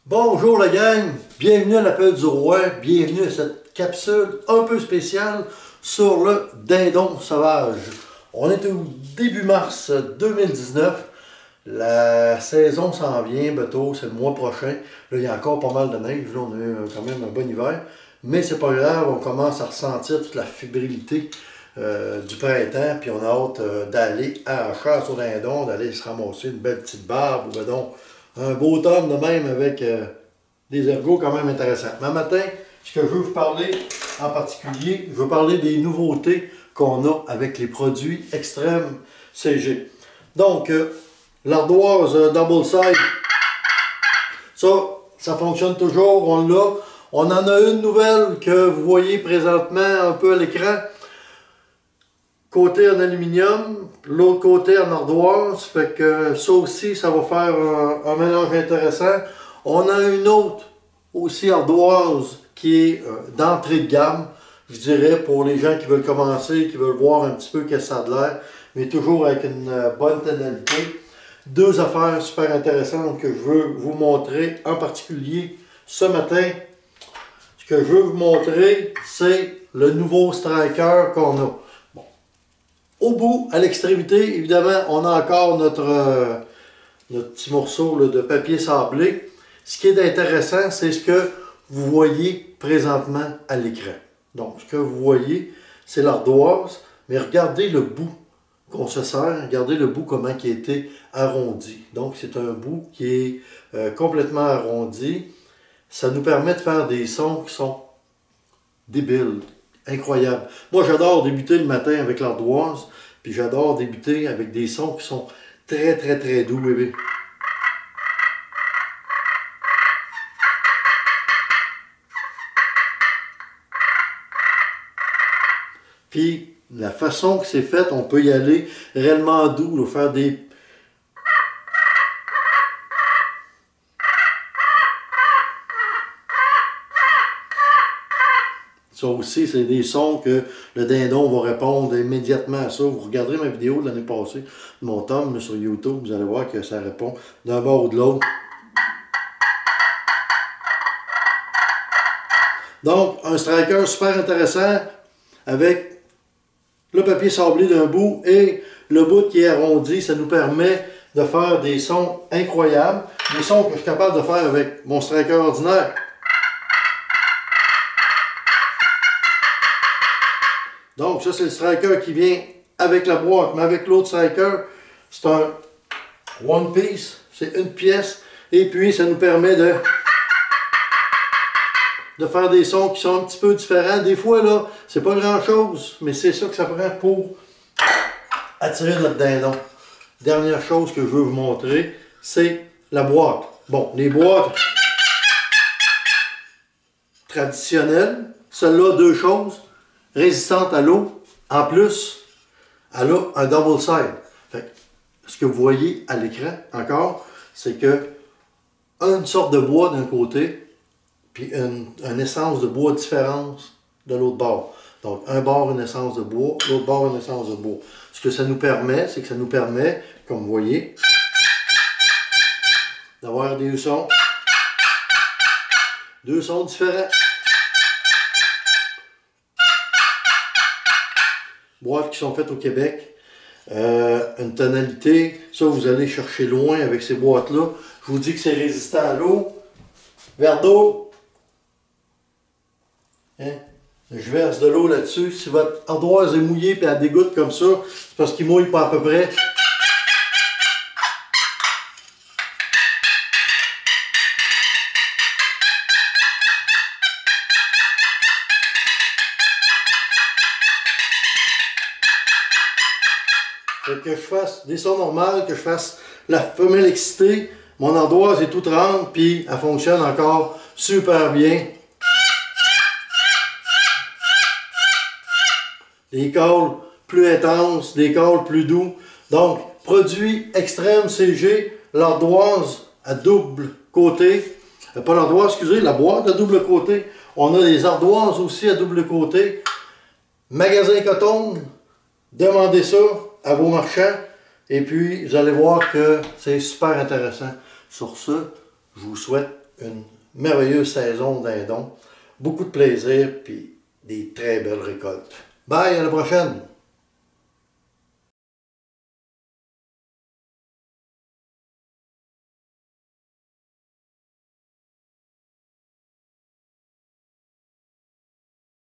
Bonjour la gang, bienvenue à l'appel du roi, bienvenue à cette capsule un peu spéciale sur le dindon sauvage. On est au début mars 2019, la saison s'en vient bientôt, c'est le mois prochain. Là il y a encore pas mal de neige, là on a eu quand même un bon hiver, mais c'est pas grave, on commence à ressentir toute la fébrilité du printemps, puis on a hâte d'aller à la chasse au dindon, d'aller se ramasser une belle petite barbe ou ben donc un beau tome de même avec des ergots quand même intéressants. Mais matin, ce que je veux vous parler en particulier, je veux parler des nouveautés qu'on a avec les produits Extreme CG. Donc, l'ardoise Double Side, ça fonctionne toujours, on l'a. On en a une nouvelle que vous voyez présentement un peu à l'écran. Côté en aluminium, l'autre côté en ardoise, fait que ça aussi, ça va faire un mélange intéressant. On a une autre aussi ardoise qui est d'entrée de gamme, je dirais, pour les gens qui veulent commencer, qui veulent voir un petit peu qu'est-ce que ça a de l'air, mais toujours avec une bonne tonalité. Deux affaires super intéressantes que je veux vous montrer, en particulier ce matin. Ce que je veux vous montrer, c'est le nouveau striker qu'on a. Au bout, à l'extrémité, évidemment, on a encore notre petit morceau là, de papier sablé. Ce qui est intéressant, c'est ce que vous voyez présentement à l'écran. Donc, ce que vous voyez, c'est l'ardoise, mais regardez le bout qu'on se sert, regardez le bout comment il a été arrondi. Donc, c'est un bout qui est complètement arrondi. Ça nous permet de faire des sons qui sont débiles. Incroyable. Moi, j'adore débuter le matin avec l'ardoise, puis j'adore débuter avec des sons qui sont très doux, bébé. Puis, la façon que c'est fait, on peut y aller réellement doux, là, faire des... Ça aussi, c'est des sons que le dindon va répondre immédiatement à ça. Vous regarderez ma vidéo de l'année passée, de mon tome sur YouTube, vous allez voir que ça répond d'un bord ou de l'autre. Donc, un striker super intéressant avec le papier sablé d'un bout et le bout qui est arrondi. Ça nous permet de faire des sons incroyables. Des sons que je suis capable de faire avec mon striker ordinaire. Donc, ça, c'est le striker qui vient avec la boîte. Mais avec l'autre striker, c'est un one piece. C'est une pièce. Et puis, ça nous permet de faire des sons qui sont un petit peu différents. Des fois, là, c'est pas grand-chose, mais c'est ça que ça prend pour attirer notre dindon. Dernière chose que je veux vous montrer, c'est la boîte. Bon, les boîtes traditionnelles, celle-là, deux choses. Résistante à l'eau. En plus, elle a un double side. Fait que, ce que vous voyez à l'écran, encore, c'est que une sorte de bois d'un côté, puis une essence de bois différente de l'autre bord. Donc, un bord, une essence de bois, l'autre bord, une essence de bois. Ce que ça nous permet, c'est que ça nous permet, comme vous voyez, d'avoir deux sons différents. Boîtes qui sont faites au Québec, une tonalité, ça vous allez chercher loin avec ces boîtes-là. Je vous dis que c'est résistant à l'eau. Verre d'eau. Hein? Je verse de l'eau là-dessus. Si votre ardoise est mouillée et elle dégoûte comme ça, c'est parce qu'il mouille pas à peu près. Que je fasse des sons normaux, que je fasse la femelle excitée, mon ardoise est toute ronde, puis elle fonctionne encore super bien. Des calls plus intenses, des calls plus doux. Donc, produit Extreme CG, l'ardoise à double côté. Pas l'ardoise, excusez, la boîte à double côté. On a des ardoises aussi à double côté. Magasin Coton, demandez ça à vos marchands et puis vous allez voir que c'est super intéressant. Sur ce, je vous souhaite une merveilleuse saison dindon. Beaucoup de plaisir, puis des très belles récoltes. Bye, à la prochaine!